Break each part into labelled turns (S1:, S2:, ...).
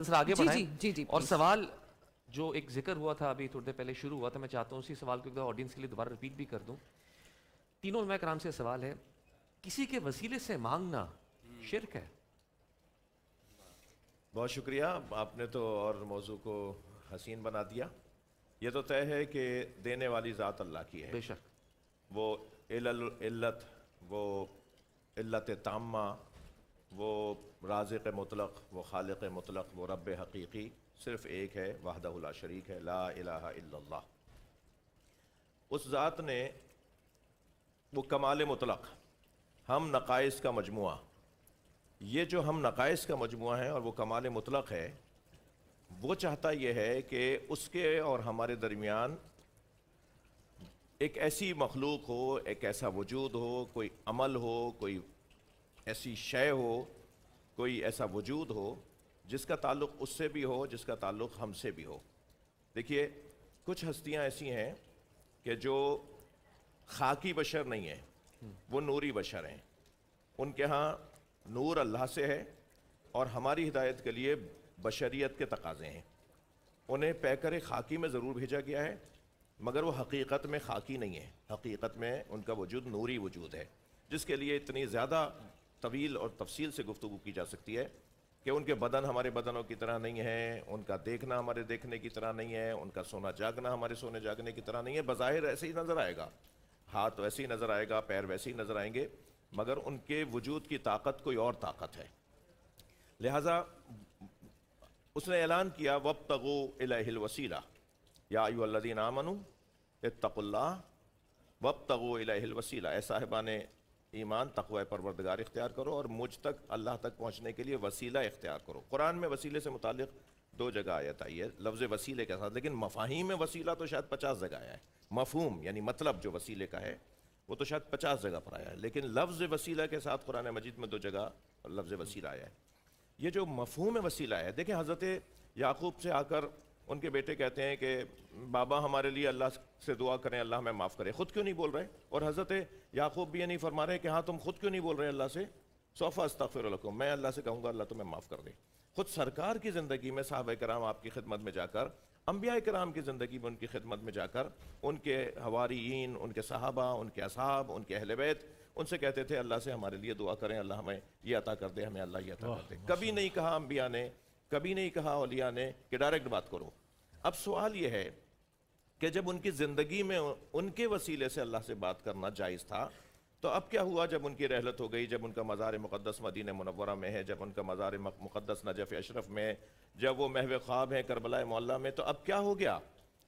S1: سر آگے بڑھائیں.
S2: جی
S1: اور سوال جو ایک ذکر ہوا تھا ابھی تھوڑی دیر پہلے شروع ہوا تھا، میں چاہتا ہوں اسی سوال کو ایک دفعہ آڈینس کے لیے دوبارہ ریپیٹ بھی کر دوں. تینوں علماء کرام سے سوال ہے، کسی کے وسیلے سے مانگنا شرک ہے؟
S3: بہت شکریہ، آپ نے تو اور موضوع کو حسین بنا دیا. یہ تو طے ہے کہ دینے والی ذات اللہ کی ہے.
S1: بے شک.
S3: وہ علت، وہ علت تامہ، وہ رازق مطلق، وہ خالق مطلق، وہ رب حقیقی صرف ایک ہے، وحدہ لا شریک ہے، لا الہ الا اللہ. اس ذات نے وہ کمال مطلق، ہم نقائص کا مجموعہ، یہ جو ہم نقائص کا مجموعہ ہے اور وہ کمال مطلق ہے، وہ چاہتا یہ ہے کہ اس کے اور ہمارے درمیان ایک ایسی مخلوق ہو، ایک ایسا وجود ہو، کوئی عمل ہو، کوئی ایسی شے ہو، کوئی ایسا وجود ہو جس کا تعلق اس سے بھی ہو، جس کا تعلق ہم سے بھی ہو. دیکھیے، کچھ ہستیاں ایسی ہیں کہ جو خاکی بشر نہیں ہیں، وہ نوری بشر ہیں. ان کے ہاں نور اللہ سے ہے اور ہماری ہدایت کے لیے بشریت کے تقاضے ہیں. انہیں پیکر خاکی میں ضرور بھیجا گیا ہے، مگر وہ حقیقت میں خاکی نہیں ہے. حقیقت میں ان کا وجود نوری وجود ہے، جس کے لیے اتنی زیادہ طویل اور تفصیل سے گفتگو کی جا سکتی ہے کہ ان کے بدن ہمارے بدنوں کی طرح نہیں ہے، ان کا دیکھنا ہمارے دیکھنے کی طرح نہیں ہے، ان کا سونا جاگنا ہمارے سونے جاگنے کی طرح نہیں ہے. بظاہر ایسے ہی نظر آئے گا، ہاتھ ویسے ہی نظر آئے گا، پیر ویسے ہی نظر آئیں گے، مگر ان کے وجود کی طاقت کوئی اور طاقت ہے. لہٰذا اس نے اعلان کیا وَابْتَغُوا إِلَيْهِ الْوَسِيلَةَ یا أَيُّهَا الَّذِينَ آمَنُوا اتَّقُوا اللَّهَ وَابْتَغُوا إِلَيْهِ الْوَسِيلَةَ. اے صاحبان ایمان، تقوی پروردگار اختیار کرو اور مجھ تک، اللہ تک پہنچنے کے لیے وسیلہ اختیار کرو. قرآن میں وسیلے سے متعلق 2 جگہ آیت آئی ہے لفظ وسیلے کے ساتھ، لیکن مفاہیم وسیلہ تو شاید 50 جگہ آیا ہے. مفہوم یعنی مطلب جو وسیلے کا ہے وہ تو شاید 50 جگہ پر آیا ہے، لیکن لفظ وسیلہ کے ساتھ قرآن مجید میں 2 جگہ لفظ وسیلہ آیا ہے. یہ جو مفہوم وسیلہ ہے، دیکھیں حضرت یعقوب سے آ کر ان کے بیٹے کہتے ہیں کہ بابا ہمارے لیے اللہ سے دعا کریں، اللہ ہمیں معاف کرے. خود کیوں نہیں بول رہے؟ اور حضرت یعقوب بھی یہ نہیں فرما رہے کہ ہاں تم خود کیوں نہیں بول رہے اللہ سے سوف استغفر لکم، میں اللہ سے کہوں گا اللہ تمہیں معاف کر دے. خود سرکار کی زندگی میں صحابہ کرام آپ کی خدمت میں جا کر، انبیاء کرام کی زندگی میں ان کی خدمت میں جا کر، ان کے حواریین، ان کے صحابہ، ان کے اصحاب، ان کے اہل بیت ان سے کہتے تھے اللہ سے ہمارے لیے دعا کریں، اللہ ہمیں یہ عطا کر دے، ہمیں اللہ یہ عطا کر دے. کبھی نہیں کہا انبیاء نے، کبھی نہیں کہا اولیاء نے کہ ڈائریکٹ بات کرو. اب سوال یہ ہے کہ جب ان کی زندگی میں ان کے وسیلے سے اللہ سے بات کرنا جائز تھا، تو اب کیا ہوا جب ان کی رحلت ہو گئی، جب ان کا مزار مقدس مدینہ منورہ میں ہے، جب ان کا مزار مقدس نجف اشرف میں ہے، جب وہ محو خواب ہیں کربلا معلیٰ میں، تو اب کیا ہو گیا؟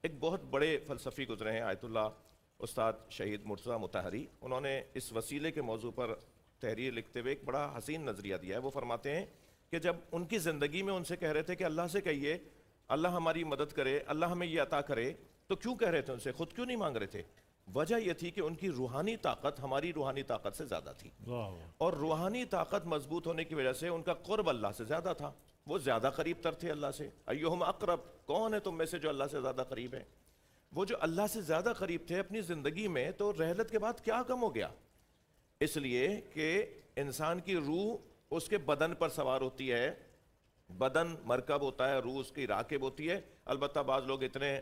S3: ایک بہت بڑے فلسفی گزرے ہیں آیت اللہ استاد شہید مرتضیٰ مطہری، انہوں نے اس وسیلے کے موضوع پر تحریر لکھتے ہوئے ایک بڑا حسین نظریہ دیا ہے. وہ فرماتے ہیں کہ جب ان کی زندگی میں ان سے کہہ رہے تھے کہ اللہ سے کہیے اللہ ہماری مدد کرے، اللہ ہمیں یہ عطا کرے، تو کیوں کہہ رہے تھے ان سے؟ خود کیوں نہیں مانگ رہے تھے؟ وجہ یہ تھی کہ ان کی روحانی طاقت ہماری روحانی طاقت سے زیادہ تھی، اور روحانی طاقت مضبوط ہونے کی وجہ سے ان کا قرب اللہ سے زیادہ تھا، وہ زیادہ قریب تر تھے اللہ سے. ایہم اقرب، کون ہے تم میں سے جو اللہ سے زیادہ قریب ہے؟ وہ جو اللہ سے زیادہ قریب تھے اپنی زندگی میں، تو رحلت کے بعد کیا کم ہو گیا؟ اس لیے کہ انسان کی روح اس کے بدن پر سوار ہوتی ہے، بدن مرکب ہوتا ہے، روح اس کی راکب ہوتی ہے. البتہ بعض لوگ اتنے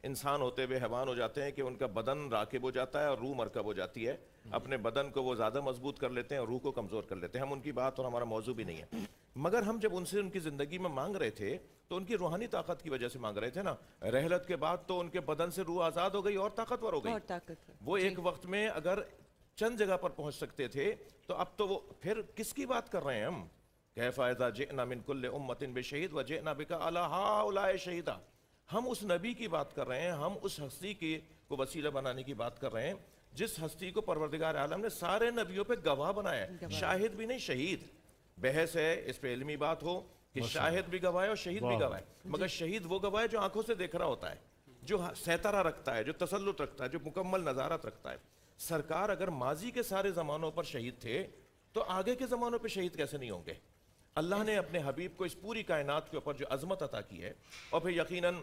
S3: انسان ہوتے ہوئے حیوان ہو جاتے ہیں کہ ان کا بدن راکب ہو جاتا ہے اور روح مرکب ہو جاتی ہے. اپنے بدن کو وہ زیادہ مضبوط کر لیتے ہیں اور روح کو کمزور کر لیتے ہیں. ہم ان کی بات اور ہمارا موضوع بھی نہیں ہے، مگر ہم جب ان سے ان کی زندگی میں مانگ رہے تھے تو ان کی روحانی طاقت کی وجہ سے مانگ رہے تھے نا. رحلت کے بعد تو ان کے بدن سے روح آزاد ہو گئی اور طاقتور ہو گئی. وہ ایک وقت میں اگر چند جگہ پر پہنچ سکتے تھے، تو اب تو وہ پھر کس کی بات کر رہے ہیں ہم؟ کیف اذا جئنا من کل امۃ بشہید وجئنا بک علی ہؤلاء شہیدا. ہم اس نبی کی بات کر رہے ہیں، ہم اس ہستی کی کو وسیلہ بنانے کی بات کر رہے ہیں جس ہستی کو پروردگار عالم نے سارے نبیوں پہ گواہ بنایا ہے. شاہد بھی نہیں، شہید. بحث ہے اس پہ علمی بات ہو کہ شاہد بھی گواہ ہے اور شہید بھی گواہ ہے، مگر شہید وہ گواہ ہے جو آنکھوں سے دیکھ رہا ہوتا ہے، جو سیطرہ رکھتا ہے، جو تسلط رکھتا ہے، جو مکمل نظارت رکھتا ہے. سرکار اگر ماضی کے سارے زمانوں پر شہید تھے تو آگے کے زمانوں پہ شہید کیسے نہیں ہوں گے؟ اللہ نے اپنے حبیب کو اس پوری کائنات کے اوپر جو عظمت عطا کی ہے، اور پھر یقیناً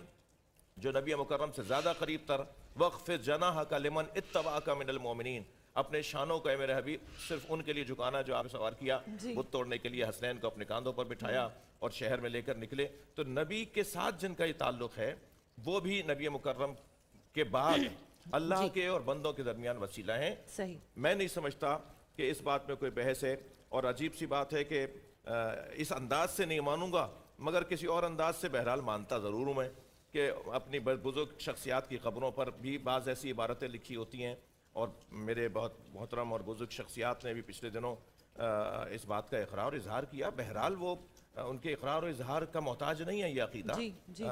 S3: جو نبی مکرم سے زیادہ قریب تر، وَاخْفِضْ جَنَاحَكَ لِمَنْ اتَّبَعَكَ مِنَ الْمُؤْمِنِينَ، اپنے شانوں کو اے میرے حبیب صرف ان کے لیے جھکانا جو آپ نے سوال کیا، بت توڑنے کے لیے حسنین کو اپنے کاندھوں پر بٹھایا اور شہر میں لے کر نکلے. تو نبی کے ساتھ جن کا یہ تعلق ہے وہ بھی نبی مکرم کے بعد اللہ کے اور بندوں کے درمیان وسیلہ ہیں.
S2: صحیح.
S3: میں نہیں سمجھتا کہ اس بات میں کوئی بحث ہے. اور عجیب سی بات ہے کہ اس انداز سے نہیں مانوں گا مگر کسی اور انداز سے بہرحال مانتا ضرور ہوں میں کہ اپنی بزرگ شخصیات کی قبروں پر بھی بعض ایسی عبارتیں لکھی ہوتی ہیں اور میرے بہت محترم اور بزرگ شخصیات نے بھی پچھلے دنوں اس بات کا اقرار اور اظہار کیا. بہرحال وہ ان کے اقرار و اظہار کا محتاج نہیں ہے یہ عقیدہ.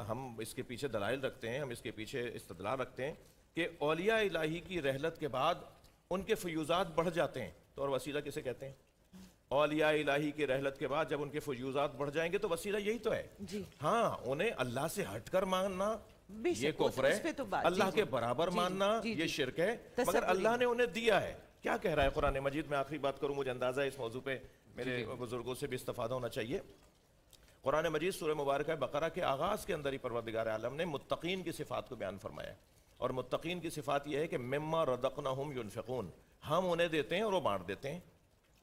S3: ہم اس کے پیچھے دلائل رکھتے ہیں, ہم اس کے پیچھے استدلال رکھتے ہیں کہ اولیاء الہی کی رحلت کے بعد ان کے فیوزات بڑھ جاتے ہیں. تو اور وسیلہ کسے کہتے ہیں؟ اولیاء الہی کی رحلت کے بعد جب ان کے فیوزات بڑھ جائیں گے تو وسیلہ یہی تو ہے. ہاں, انہیں اللہ سے ہٹ کر ماننا یہ کفر ہے, اللہ کے برابر ماننا یہ شرک ہے, مگر اللہ نے انہیں دیا ہے. کیا کہہ رہا ہے قرآن مجید؟ میں آخری بات کروں, مجھے اندازہ ہے اس موضوع پہ میرے بزرگوں سے بھی استفادہ ہونا چاہیے. قرآن مجید سورہ مبارکہ بقرہ کے آغاز کے اندر ہی پروردگار عالم نے متقین کی صفات کو بیان فرمایا ہے. اور متقین کی صفات یہ ہے کہ مما رزقناہم ينفقون, ہم انہیں دیتے ہیں اور وہ بانٹ دیتے ہیں.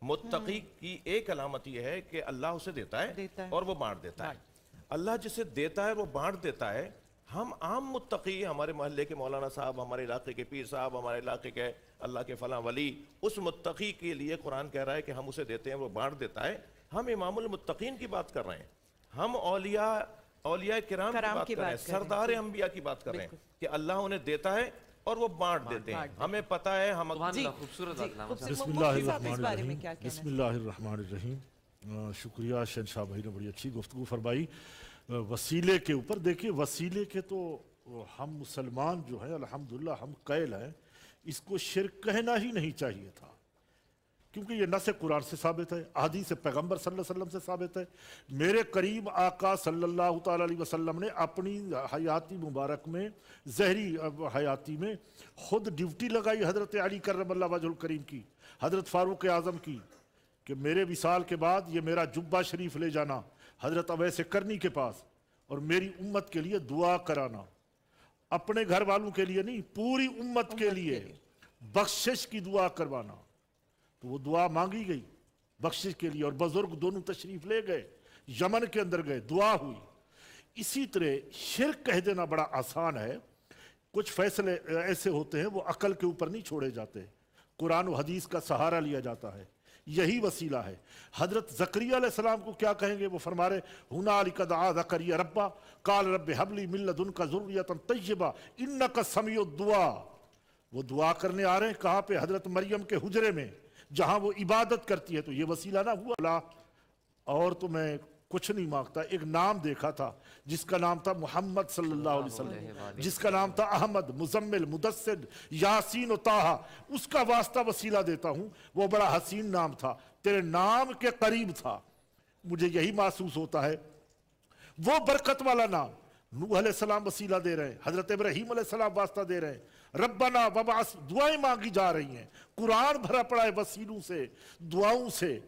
S3: متقی کی ایک علامت یہ ہے کہ اللہ اسے دیتا ہے اور وہ بانٹ دیتا ہے. اللہ جسے دیتا ہے وہ بانٹ دیتا ہے. ہم عام متقی, ہمارے محلے کے مولانا صاحب, ہمارے علاقے کے پیر صاحب, ہمارے علاقے کے اللہ کے فلاں ولی, اس متقی کے لیے قرآن کہہ رہا ہے کہ ہم اسے دیتے ہیں وہ بانٹ دیتا ہے. ہم امام المتقین کی بات کر رہے ہیں, ہم اولیاء کرام کی بات کر رہے ہیں, سردار انبیاء کی بات کر رہے ہیں کہ اللہ انہیں دیتا ہے اور وہ بانٹ دیتے ہیں. ہمیں پتہ ہے ہم
S4: بسم اللہ الرحمن الرحیم. شکریہ شہنشاہ بھائی نے بڑی اچھی گفتگو فرمائی وسیلے کے اوپر. دیکھیے وسیلے کے تو ہم مسلمان جو ہیں الحمدللہ ہم قائل ہیں, اس کو شرک کہنا ہی نہیں چاہیے تھا, کیونکہ یہ نص قرآن سے ثابت ہے, احادیث پیغمبر صلی اللہ علیہ وسلم سے ثابت ہے. میرے کریم آقا صلی اللہ تعالیٰ علیہ وسلم نے اپنی حیاتی مبارک میں, ظہری حیاتی میں خود ڈیوٹی لگائی حضرت علی کرم اللہ وجہ الکریم کی, حضرت فاروق اعظم کی, کہ میرے وصال کے بعد یہ میرا جبہ شریف لے جانا حضرت اویس کرنی کے پاس اور میری امت کے لیے دعا کرانا. اپنے گھر والوں کے لیے نہیں, پوری امت کے لیے بخشش کی دعا کروانا. تو وہ دعا مانگی گئی بخشش کے لیے, اور بزرگ دونوں تشریف لے گئے, یمن کے اندر گئے, دعا ہوئی. اسی طرح شرک کہہ دینا بڑا آسان ہے. کچھ فیصلے ایسے ہوتے ہیں وہ عقل کے اوپر نہیں چھوڑے جاتے, قرآن و حدیث کا سہارا لیا جاتا ہے, یہی وسیلہ ہے. حضرت زکریا علیہ السلام کو کیا کہیں گے؟ وہ فرما رہے ہنالک دعا زکریا ربا قال رب ہب لی من لدنک ذریۃ طیبہ انک سمیع الدعاء. وہ دعا کرنے آ رہے ہیں کہاں پہ؟ حضرت مریم کے حجرے میں جہاں وہ عبادت کرتی ہے. تو یہ وسیلہ نہ ہوا. اللہ اور تو میں کچھ نہیں مانگتا. ایک نام دیکھا تھا جس کا نام تھا محمد صلی اللہ علیہ وسلم, جس کا نام تھا احمد, مزمل, مدثر, یاسین و طٰہٰ, اس کا واسطہ وسیلہ دیتا ہوں. وہ بڑا حسین نام تھا, تیرے نام کے قریب تھا. مجھے یہی محسوس ہوتا ہے وہ برکت والا نام. نوح علیہ السلام وسیلہ دے رہے ہیں, حضرت ابراہیم علیہ السلام واسطہ دے رہے ہیں, ربنا وبعث دعائیں مانگی جا رہی ہیں. قرآن بھرا پڑا ہے وسیلوں سے, دعاؤں سے.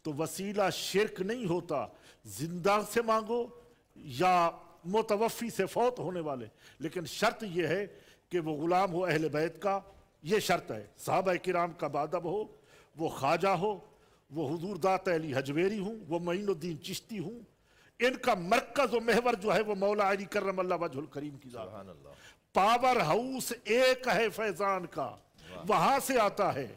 S4: تو وسیلہ شرک نہیں ہوتا. زندہ سے مانگو یا متوفی سے, فوت ہونے والے. لیکن شرط یہ ہے کہ وہ غلام ہو اہل بیت کا, یہ شرط ہے. صحابہ کرام کا بادب ہو, وہ خواجہ ہو, وہ حضور دات علی حجویری ہوں, وہ معین الدین چشتی ہوں. ان کا مرکز و محور جو ہے وہ مولا علی کرم اللہ وجہ الکریم کی ذات.
S3: سبحان اللہ.
S4: پاور ہاؤس ایک ہے فیضان کا, وہاں سے آتا ہے.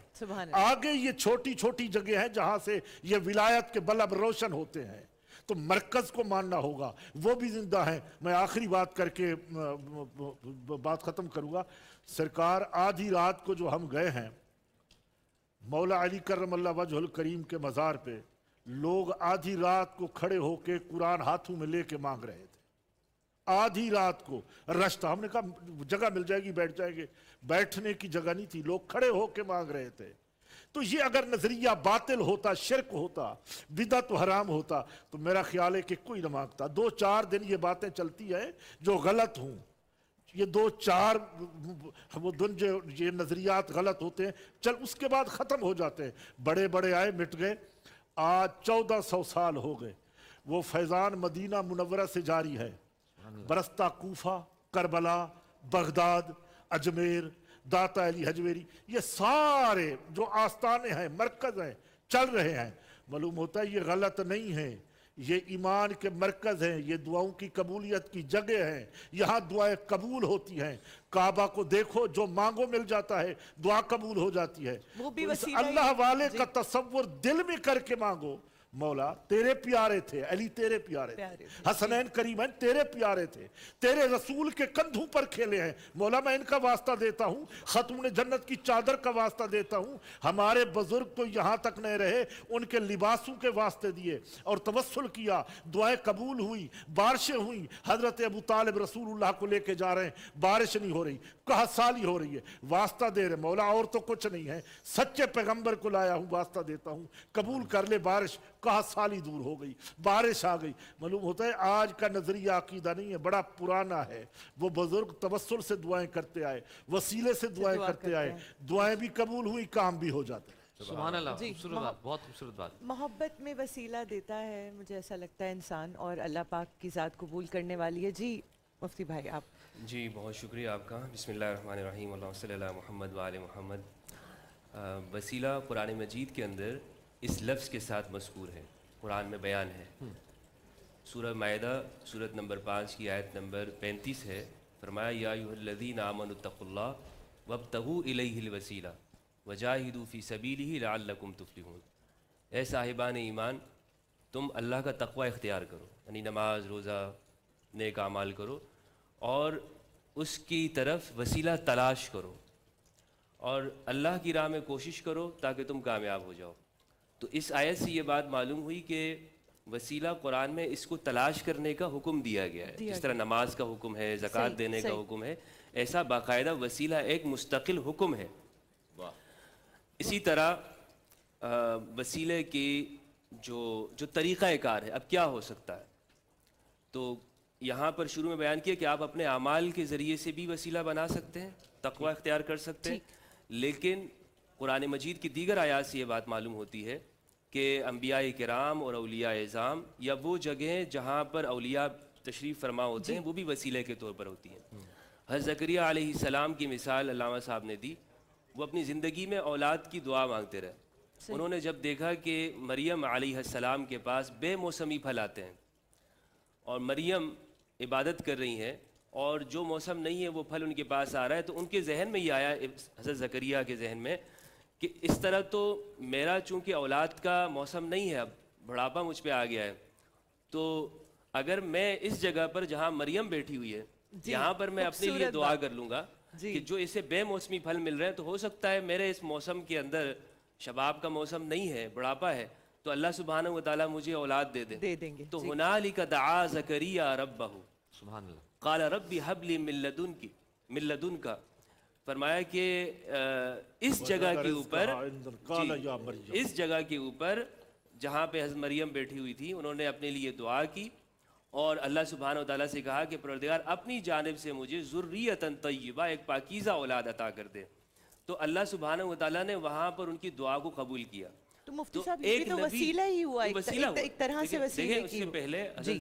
S4: آگے یہ چھوٹی چھوٹی جگہ ہیں جہاں سے یہ ولایت کے بلب روشن ہوتے ہیں. تو مرکز کو ماننا ہوگا, وہ بھی زندہ ہیں. میں آخری بات کر کے بات ختم کروں گا. سرکار آدھی رات کو جو ہم گئے ہیں مولا علی کرم اللہ وجہ الکریم کے مزار پہ, لوگ آدھی رات کو کھڑے ہو کے قرآن ہاتھوں میں لے کے مانگ رہے تھے. آدھی رات کو رشتہ, ہم نے کہا جگہ مل جائے گی بیٹھ جائیں گے. بیٹھنے کی جگہ نہیں تھی, لوگ کھڑے ہو کے مانگ رہے تھے. تو یہ اگر نظریہ باطل ہوتا, شرک ہوتا, بدعت و حرام ہوتا, تو میرا خیال ہے کہ کوئی نہ مانگتا. 2-4 دن یہ باتیں چلتی ہیں جو غلط ہوں, یہ 2-4 وہ دن جو یہ نظریات غلط ہوتے ہیں, چل اس کے بعد ختم ہو جاتے ہیں. بڑے بڑے آئے مٹ گئے. آج 1400 سال ہو گئے. وہ فیضان مدینہ منورہ سے جاری ہے, برستا کوفہ, کربلا, بغداد, اجمیر, داتا علی حجویری، یہ سارے جو آستانے ہیں، مرکز ہیں، چل رہے ہیں، معلوم ہوتا ہے یہ غلط نہیں ہے، یہ ایمان کے مرکز ہیں، یہ دعاؤں کی قبولیت کی جگہ ہیں، یہاں دعائیں قبول ہوتی ہیں۔ کعبہ کو دیکھو، جو مانگو مل جاتا ہے، دعا قبول ہو جاتی ہے۔
S2: وہ بھی
S4: تو اس
S2: وسیلہ ہی-
S4: اللہ والے کا تصور دل میں کر کے مانگو، مولا تیرے پیارے تھے، علی تیرے پیارے
S2: پیارے
S4: تھے،
S2: تھے،
S4: حسنین کریمین تیرے پیارے تھے، تیرے رسول کے کندھوں پر کھیلے ہیں، مولا میں ان کا واسطہ دیتا ہوں، ختم جنت کی چادر کا واسطہ دیتا ہوں، ہمارے بزرگ تو یہاں تک نہیں رہے، ان کے لباسوں کے واسطے دیے اور توسل کیا، دعائیں قبول ہوئی، بارشیں ہوئیں۔ حضرت ابو طالب رسول اللہ کو لے کے جا رہے ہیں، بارش نہیں ہو رہی، کہا سالی ہو رہی ہے، واسطہ دے رہے، مولا اور تو کچھ نہیں ہے، سچے پیغمبر کو لایا ہوں، واسطہ دیتا ہوں، قبول کر لے بارش، کہا سالی دور ہو گئی، بارش آ گئی۔ معلوم ہوتا ہے آج کا نظریہ عقیدہ نہیں ہے، بڑا پرانا ہے۔ وہ بزرگ توسل سے دعائیں کرتے آئے، وسیلے سے دعائیں
S2: دعا
S4: کرتے
S2: کرتے
S4: آئے،
S2: ہیں۔
S4: دعائیں بھی قبول ہوئی، کام بھی ہو جاتے ہیں۔
S1: سبحان اللہ،
S2: جی،
S1: خوبصورت بات، بہت خوبصورت بات۔
S2: محبت میں وسیلہ دیتا ہے، مجھے ایسا لگتا ہے انسان، اور اللہ پاک کی ذات قبول کرنے والی ہے۔ جی مفتی بھائی آپ۔
S5: جی بہت شکریہ آپ کا۔ بسم اللہ الرحمن الرحیم، اللہم صلی علی محمد وآل محمد۔ وسیلہ قرآن مجید کے اندر اس لفظ کے ساتھ مذکور ہے، قرآن میں بیان ہے۔ سورہ مائدہ سورت نمبر 5 کی آیت نمبر 35 ہے، فرمایا یا ایھا الذین آمنوا اتقوا اللہ وابتغوا الیہ الوسیلہ وجاہدوا فی سبیلہ لعلکم تفلحون۔ اے صاحبان ایمان، تم اللہ کا تقوی اختیار کرو، یعنی نماز، روزہ، نیک اعمال کرو، اور اس کی طرف وسیلہ تلاش کرو، اور اللہ کی راہ میں کوشش کرو تاکہ تم کامیاب ہو جاؤ۔ تو اس آیت سے یہ بات معلوم ہوئی کہ وسیلہ قرآن میں اس کو تلاش کرنے کا حکم دیا گیا ہے، جس طرح نماز کا حکم ہے، زکوٰۃ دینے کا حکم ہے، ایسا باقاعدہ وسیلہ ایک مستقل حکم ہے۔ اسی طرح وسیلے کی جو طریقہ کار ہے، اب کیا ہو سکتا ہے، تو یہاں پر شروع میں بیان کیا کہ آپ اپنے اعمال کے ذریعے سے بھی وسیلہ بنا سکتے ہیں، تقوی اختیار کر سکتے ہیں، لیکن قرآن مجید کی دیگر آیات سے یہ بات معلوم ہوتی ہے کہ انبیاء کرام اور اولیاء اعظام، یا وہ جگہیں جہاں پر اولیاء تشریف فرما ہوتے ہیں، وہ بھی وسیلے کے طور پر ہوتی ہیں۔ حضرت زکریا علیہ السلام کی مثال علامہ صاحب نے دی، وہ اپنی زندگی میں اولاد کی دعا مانگتے رہے۔ انہوں نے جب دیکھا کہ مریم علیہ السلام کے پاس بے موسمی پھل آتے ہیں اور مریم عبادت کر رہی ہیں، اور جو موسم نہیں ہے وہ پھل ان کے پاس آ رہا ہے، تو ان کے ذہن میں یہ آیا، حضرت زکریا کے ذہن میں، کہ اس طرح تو میرا چونکہ اولاد کا موسم نہیں ہے، اب بڑھاپا مجھ پہ آ گیا ہے، تو اگر میں اس جگہ پر جہاں مریم بیٹھی ہوئی ہے، یہاں پر میں اپنے لیے دعا کر لوں گا کہ جو اسے بے موسمی پھل مل رہے ہیں، تو ہو سکتا ہے میرے اس موسم کے اندر، شباب کا موسم نہیں ہے، بڑھاپا ہے، تو اللہ سبحانہ و تعالیٰ مجھے اولاد دے
S2: دیں گے۔
S5: تو ہنالک دعا زکریا ربہ،
S1: سبحان اللہ۔
S5: قال رب هب لي من لدنك، فرمایا کہ اس جگہ کے اوپر، اس جگہ کے اوپر جہاں پہ حضرت مریم بیٹھی ہوئی تھی، انہوں نے اپنے لیے دعا کی اور اللہ سبحانہ و تعالیٰ سے کہا کہ پروردگار اپنی جانب سے مجھے ذریۃ طیبہ، ایک پاکیزہ اولاد عطا کر دے۔ تو اللہ سبحانہ و تعالیٰ نے وہاں پر ان کی دعا کو قبول کیا۔
S2: تو مفتی صاحب یہ بھی تو وسیلہ ہی ہوا، ایک طرح سے وسیلے کی۔
S5: اس سے پہلے